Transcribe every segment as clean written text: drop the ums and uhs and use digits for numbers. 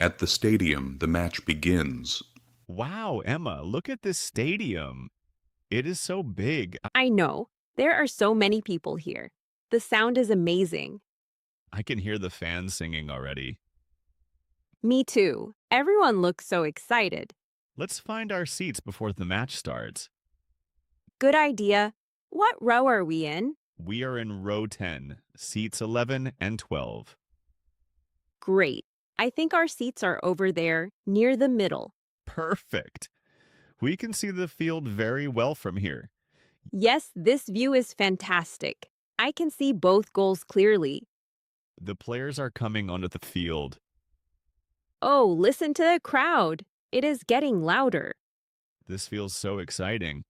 At the stadium, the match begins. Wow, Emma, look at this stadium. It is so big. I know. There are so many people here. The sound is amazing. I can hear the fans singing already. Me too. Everyone looks so excited. Let's find our seats before the match starts. Good idea. What row are we in? We are in row 10, seats 11 and 12. Great. I think our seats are over there, near the middle. Perfect. We can see the field very well from here. Yes, this view is fantastic. I can see both goals clearly. The players are coming onto the field. Oh, listen to the crowd. It is getting louder. This feels so exciting.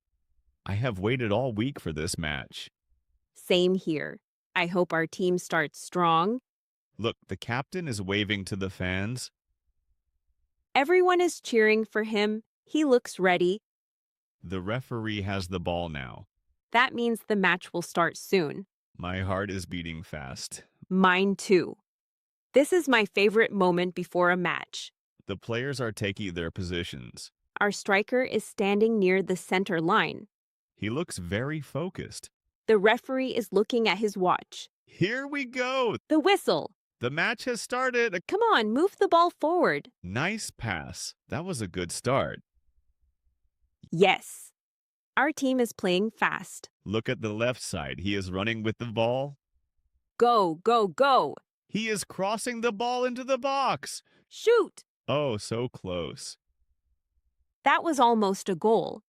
I have waited all week for this match. Same here. I hope our team starts strong. Look, the captain is waving to the fans. Everyone is cheering for him. He looks ready. The referee has the ball now. That means the match will start soon. My heart is beating fast. Mine too. This is my favorite moment before a match. The players are taking their positions. Our striker is standing near the center line. He looks very focused. The referee is looking at his watch. Here we go. The whistle. The match has started. Come on, move the ball forward. Nice pass. That was a good start. Yes. Our team is playing fast. Look at the left side. He is running with the ball. Go, go, go. He is crossing the ball into the box. Shoot. Oh, so close. That was almost a goal.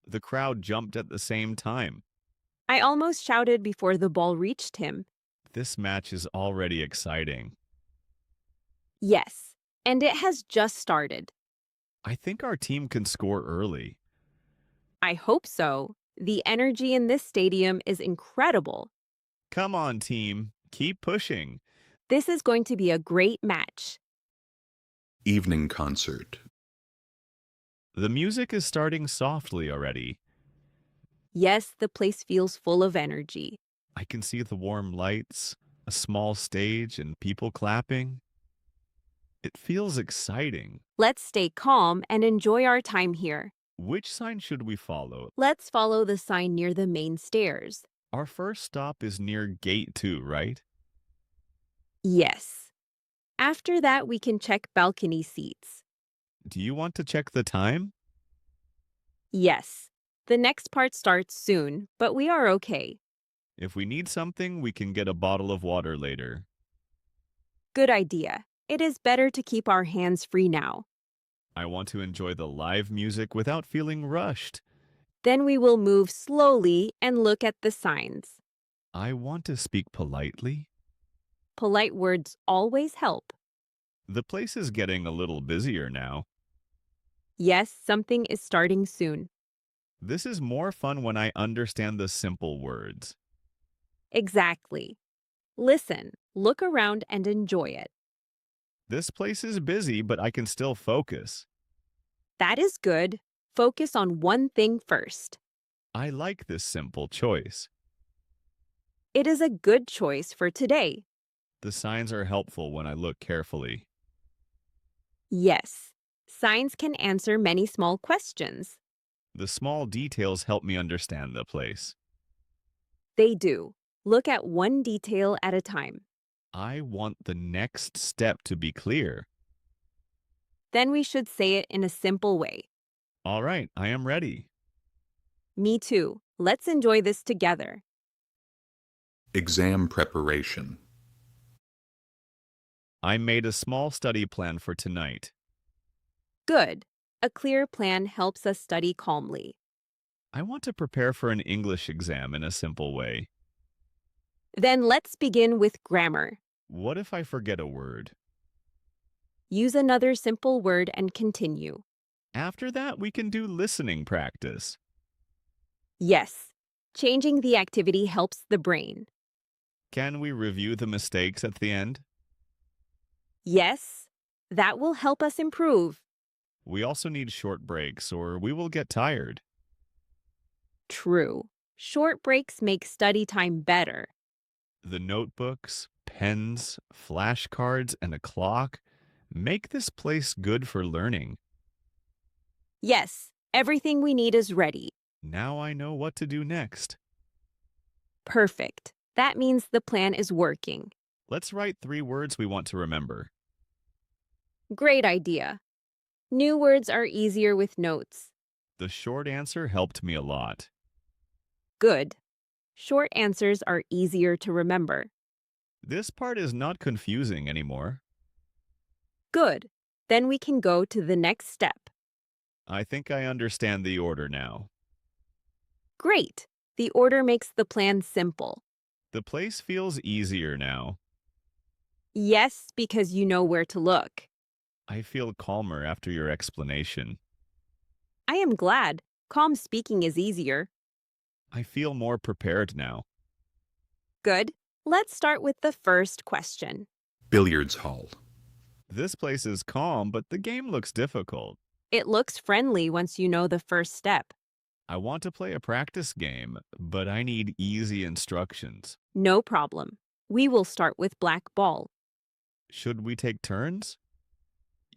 The crowd jumped at the same time. I almost shouted before the ball reached him. This match is already exciting. Yes, and it has just started. I think our team can score early. I hope so. The energy in this stadium is incredible. Come on, team. Keep pushing. This is going to be a great match. Evening concert. The music is starting softly already. Yes, the place feels full of energy. I can see the warm lights, a small stage, and people clapping. It feels exciting. Let's stay calm and enjoy our time here. Which sign should we follow? Let's follow the sign near the main stairs. Our first stop is near gate 2, right? Yes. After that, we can check balcony seats. Do you want to check the time? Yes. The next part starts soon, but we are okay. If we need something, we can get a bottle of water later. Good idea. It is better to keep our hands free now. I want to enjoy the live music without feeling rushed. Then we will move slowly and look at the signs. I want to speak politely. Polite words always help. The place is getting a little busier now. Yes, something is starting soon. This is more fun when I understand the simple words. Exactly. Listen, look around and enjoy it. This place is busy, but I can still focus. That is good. Focus on one thing first. I like this simple choice. It is a good choice for today. The signs are helpful when I look carefully. Yes, signs can answer many small questions. The small details help me understand the place. They do. Look at one detail at a time. I want the next step to be clear. Then we should say it in a simple way. All right, I am ready. Me too. Let's enjoy this together. Exam preparation. I made a small study plan for tonight. Good. A clear plan helps us study calmly. I want to prepare for an English exam in a simple way. Then let's begin with grammar. What if I forget a word? Use another simple word and continue. After that, we can do listening practice. Yes, changing the activity helps the brain. Can we review the mistakes at the end? Yes, that will help us improve. We also need short breaks or we will get tired. True. Short breaks make study time better. The notebooks, pens, flashcards, and a clock, Make this place good for learning. Yes, everything we need is ready. Now I know what to do next. Perfect. That means the plan is working. Let's write 3 words we want to remember. Great idea. New words are easier with notes. The short answer helped me a lot. Good. Short answers are easier to remember. This part is not confusing anymore. Good. Then we can go to the next step. I think I understand the order now. Great. The order makes the plan simple. The place feels easier now. Yes, because you know where to look. I feel calmer after your explanation. I am glad. Calm speaking is easier. I feel more prepared now. Good. Let's start with the first question. Billiards Hall. This place is calm, but the game looks difficult. It looks friendly once you know the first step. I want to play a practice game, but I need easy instructions. No problem. We will start with black ball. Should we take turns?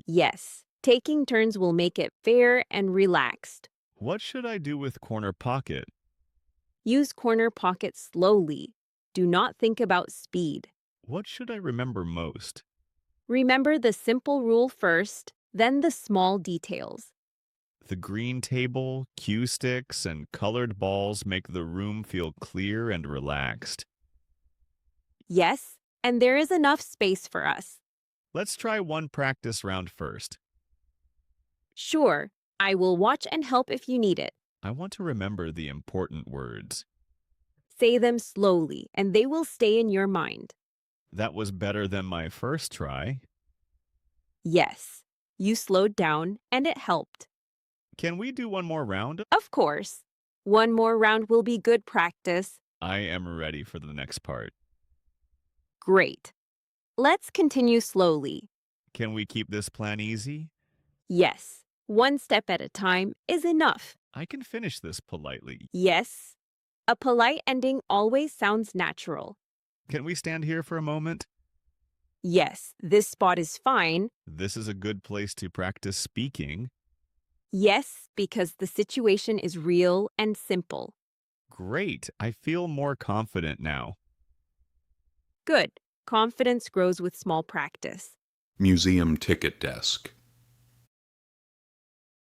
Yes, taking turns will make it fair and relaxed. What should I do with corner pocket? Use corner pocket slowly. Do not think about speed. What should I remember most? Remember the simple rule first, then the small details. The green table, cue sticks, and colored balls make the room feel clear and relaxed. Yes, and there is enough space for us. Let's try one practice round first. Sure, I will watch and help if you need it. I want to remember the important words. Say them slowly, and they will stay in your mind. That was better than my first try. Yes, you slowed down, and it helped. Can we do one more round? Of course. One more round will be good practice. I am ready for the next part. Great. Let's continue slowly. Can we keep this plan easy? Yes, one step at a time is enough. I can finish this politely. Yes. A polite ending always sounds natural. Can we stand here for a moment? Yes, this spot is fine. This is a good place to practice speaking. Yes, because the situation is real and simple. Great. I feel more confident now. Good. Confidence grows with small practice. Museum ticket desk.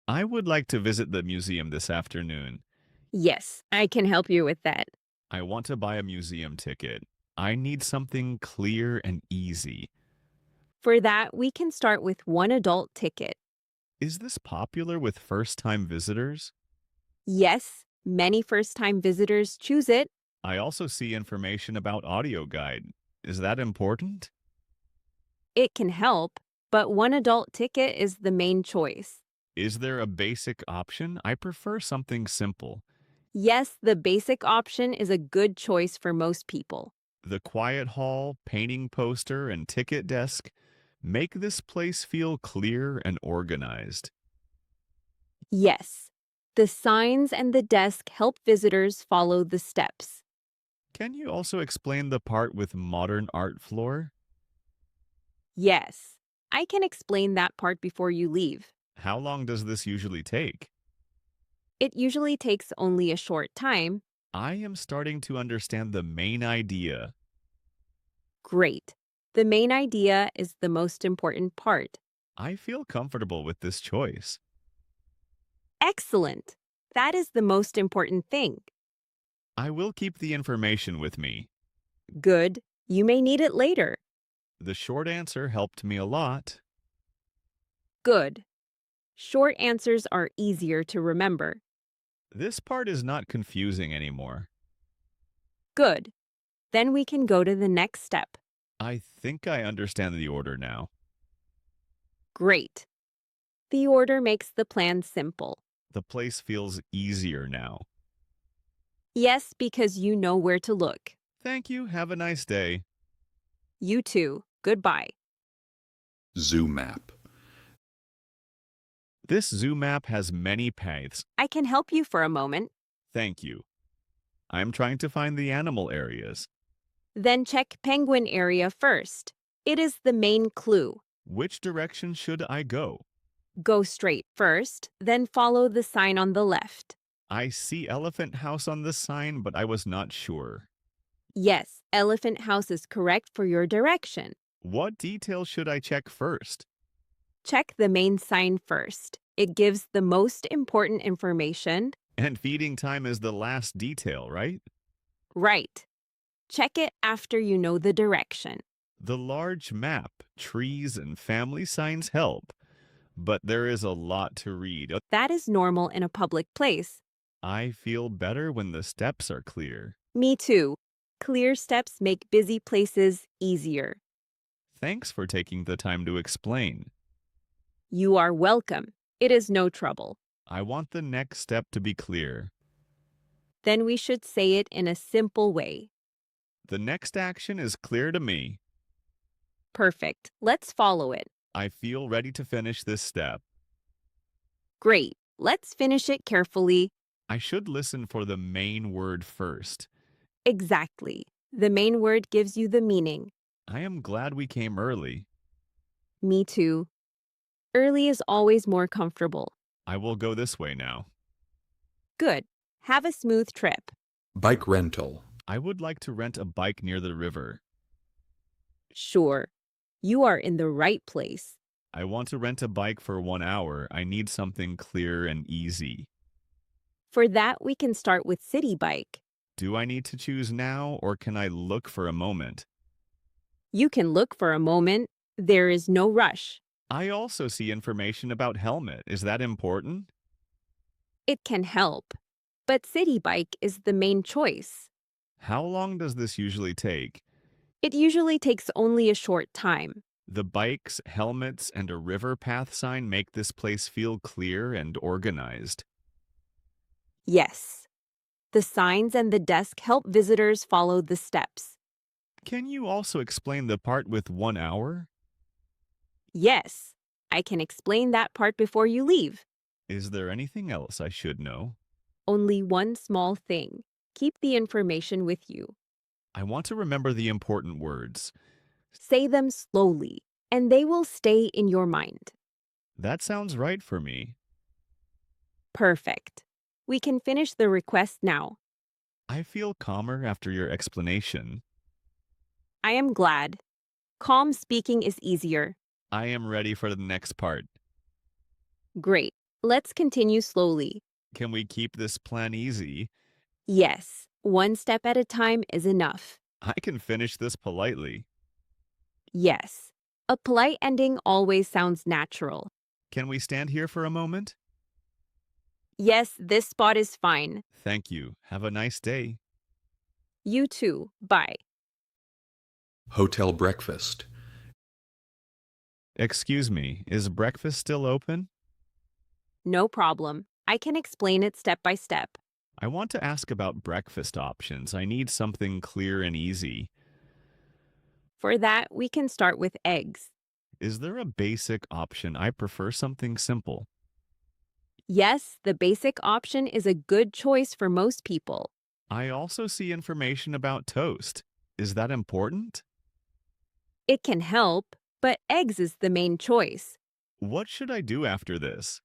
I would like to visit the museum this afternoon. Yes, I can help you with that. I want to buy a museum ticket. I need something clear and easy. For that, we can start with one adult ticket. Is this popular with first-time visitors? Yes, many first-time visitors choose it. I also see information about audio guide. Is that important? It can help, but one adult ticket is the main choice. Is there a basic option? I prefer something simple. Yes, the basic option is a good choice for most people. The quiet hall, painting poster, and ticket desk make this place feel clear and organized. Yes, the signs and the desk help visitors follow the steps. Can you also explain the part with modern art floor? Yes, I can explain that part before you leave. How long does this usually take? It usually takes only a short time. I am starting to understand the main idea. Great. The main idea is the most important part. I feel comfortable with this choice. Excellent. That is the most important thing. I will keep the information with me. Good. You may need it later. The short answer helped me a lot. Good. Short answers are easier to remember. This part is not confusing anymore. Good. Then we can go to the next step. I think I understand the order now. Great. The order makes the plan simple. The place feels easier now. Yes, because you know where to look. Thank you. Have a nice day. You too. Goodbye. Zoo map. This zoo map has many paths. I can help you for a moment. Thank you. I'm trying to find the animal areas. Then check penguin area first. It is the main clue. Which direction should I go? Go straight first, then follow the sign on the left. I see Elephant House on the sign, but I was not sure. Yes, Elephant House is correct for your direction. What details should I check first? Check the main sign first. It gives the most important information. And feeding time is the last detail, right? Right. Check it after you know the direction. The large map, trees, and family signs help, but there is a lot to read. That is normal in a public place. I feel better when the steps are clear. Me too. Clear steps make busy places easier. Thanks for taking the time to explain. You are welcome. It is no trouble. I want the next step to be clear. Then we should say it in a simple way. The next action is clear to me. Perfect. Let's follow it. I feel ready to finish this step. Great. Let's finish it carefully. I should listen for the main word first. Exactly. The main word gives you the meaning. I am glad we came early. Me too. Early is always more comfortable. I will go this way now. Good. Have a smooth trip. Bike rental. I would like to rent a bike near the river. Sure. You are in the right place. I want to rent a bike for 1 hour. I need something clear and easy. For that, we can start with City Bike. Do I need to choose now, or can I look for a moment? You can look for a moment. There is no rush. I also see information about helmet. Is that important? It can help. But City Bike is the main choice. How long does this usually take? It usually takes only a short time. The bikes, helmets, and a river path sign make this place feel clear and organized. Yes. The signs and the desk help visitors follow the steps. Can you also explain the part with 1 hour? Yes. I can explain that part before you leave. Is there anything else I should know? Only one small thing. Keep the information with you. I want to remember the important words. Say them slowly, and they will stay in your mind. That sounds right for me. Perfect. We can finish the request now. I feel calmer after your explanation. I am glad. Calm speaking is easier. I am ready for the next part. Great. Let's continue slowly. Can we keep this plan easy? Yes, one step at a time is enough. I can finish this politely. Yes. A polite ending always sounds natural. Can we stand here for a moment? Yes, this spot is fine. Thank you. Have a nice day. You too. Bye. Hotel breakfast. Excuse me, is breakfast still open? No problem. I can explain it step by step. I want to ask about breakfast options. I need something clear and easy. For that, we can start with eggs. Is there a basic option? I prefer something simple. Yes, the basic option is a good choice for most people. I also see information about toast. Is that important? It can help, but eggs is the main choice. What should I do after this?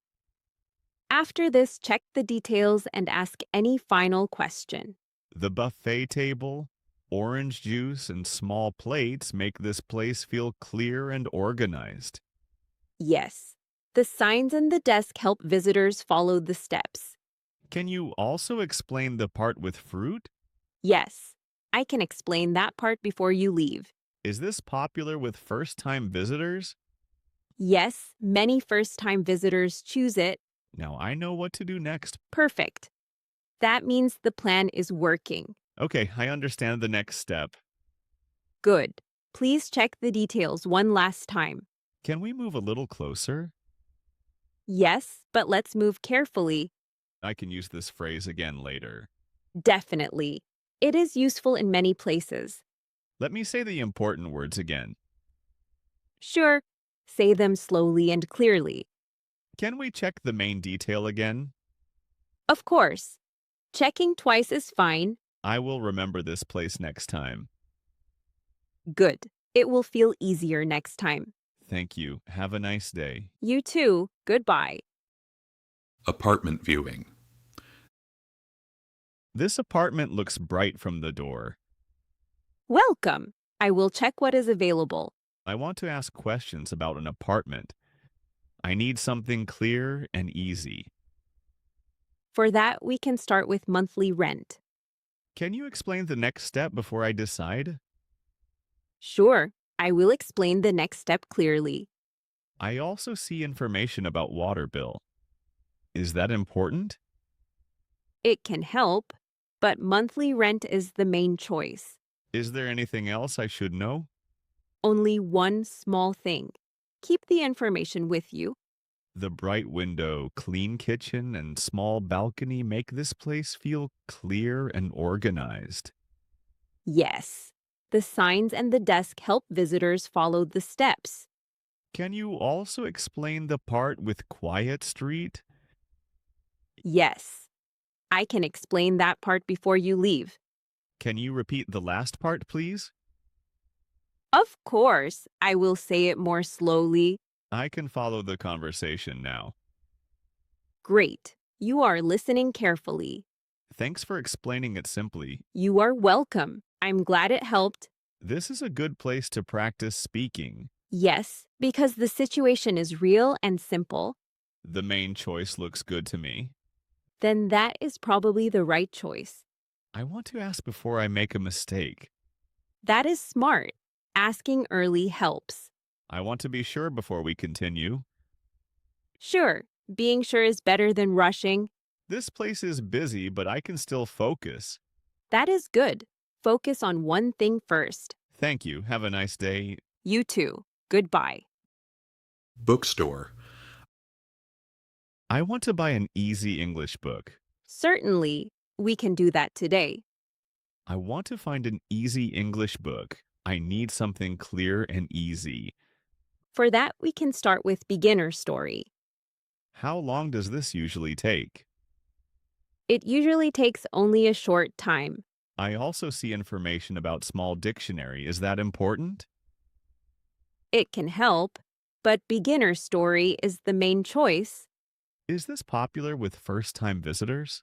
After this, check the details and ask any final question. The buffet table, orange juice, and small plates make this place feel clear and organized. Yes, the signs and the desk help visitors follow the steps. Can you also explain the part with fruit? Yes, I can explain that part before you leave. Is this popular with first-time visitors? Yes, many first-time visitors choose it. Now I know what to do next. Perfect. That means the plan is working. Okay, I understand the next step. Good. Please check the details one last time. Can we move a little closer? Yes, but let's move carefully. I can use this phrase again later. Definitely. It is useful in many places. Let me say the important words again. Sure. Say them slowly and clearly. Can we check the main detail again? Of course. Checking twice is fine. I will remember this place next time. Good. It will feel easier next time. Thank you. Have a nice day. You too. Goodbye. Apartment viewing. This apartment looks bright from the door. Welcome. I will check what is available. I want to ask questions about an apartment. I need something clear and easy. For that, we can start with monthly rent. Can you explain the next step before I decide? Sure, I will explain the next step clearly. I also see information about water bill. Is that important? It can help, but monthly rent is the main choice. Is there anything else I should know? Only one small thing. Keep the information with you. The bright window, clean kitchen, and small balcony make this place feel clear and organized. Yes, the signs and the desk help visitors follow the steps. Can you also explain the part with quiet street? Yes, I can explain that part before you leave. Can you repeat the last part, please? Of course, I will say it more slowly. I can follow the conversation now. Great. You are listening carefully. Thanks for explaining it simply. You are welcome. I'm glad it helped. This is a good place to practice speaking. Yes, because the situation is real and simple. The main choice looks good to me. Then that is probably the right choice. I want to ask before I make a mistake. That is smart. Asking early helps. I want to be sure before we continue. Sure, being sure is better than rushing. This place is busy, but I can still focus. That is good. Focus on one thing first. Thank you. Have a nice day. You too. Goodbye. Bookstore. I want to buy an easy English book. Certainly, we can do that today. I want to find an easy English book. I need something clear and easy. For that, we can start with beginner story. How long does this usually take? It usually takes only a short time. I also see information about small dictionary. Is that important? It can help, but beginner story is the main choice. Is this popular with first-time visitors?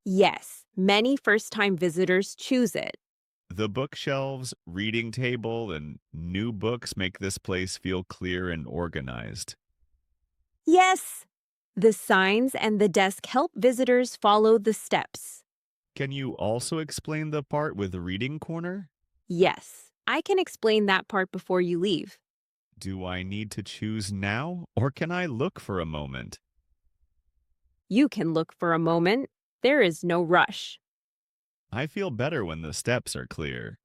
Yes, many first-time visitors choose it. The bookshelves, reading table, and new books make this place feel clear and organized. Yes! The signs and the desk help visitors follow the steps. Can you also explain the part with the reading corner? Yes, I can explain that part before you leave. Do I need to choose now, or can I look for a moment? You can look for a moment. There is no rush. I feel better when the steps are clear.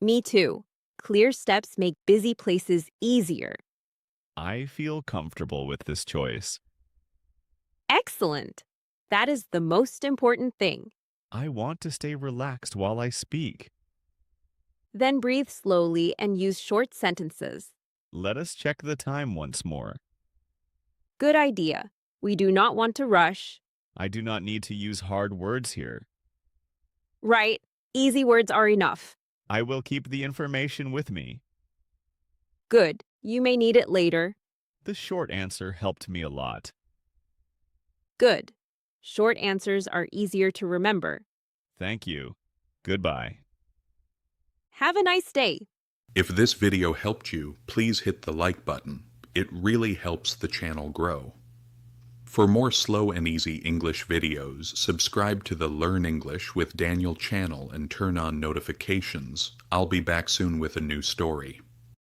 Me too. Clear steps make busy places easier. I feel comfortable with this choice. Excellent. That is the most important thing. I want to stay relaxed while I speak. Then breathe slowly and use short sentences. Let us check the time once more. Good idea. We do not want to rush. I do not need to use hard words here. Right. Easy words are enough. I will keep the information with me. Good. You may need it later. The short answer helped me a lot. Good. Short answers are easier to remember. Thank you. Goodbye. Have a nice day. If this video helped you, please hit the like button. It really helps the channel grow. For more slow and easy English videos, subscribe to the Learn English with Daniel channel and turn on notifications. I'll be back soon with a new story.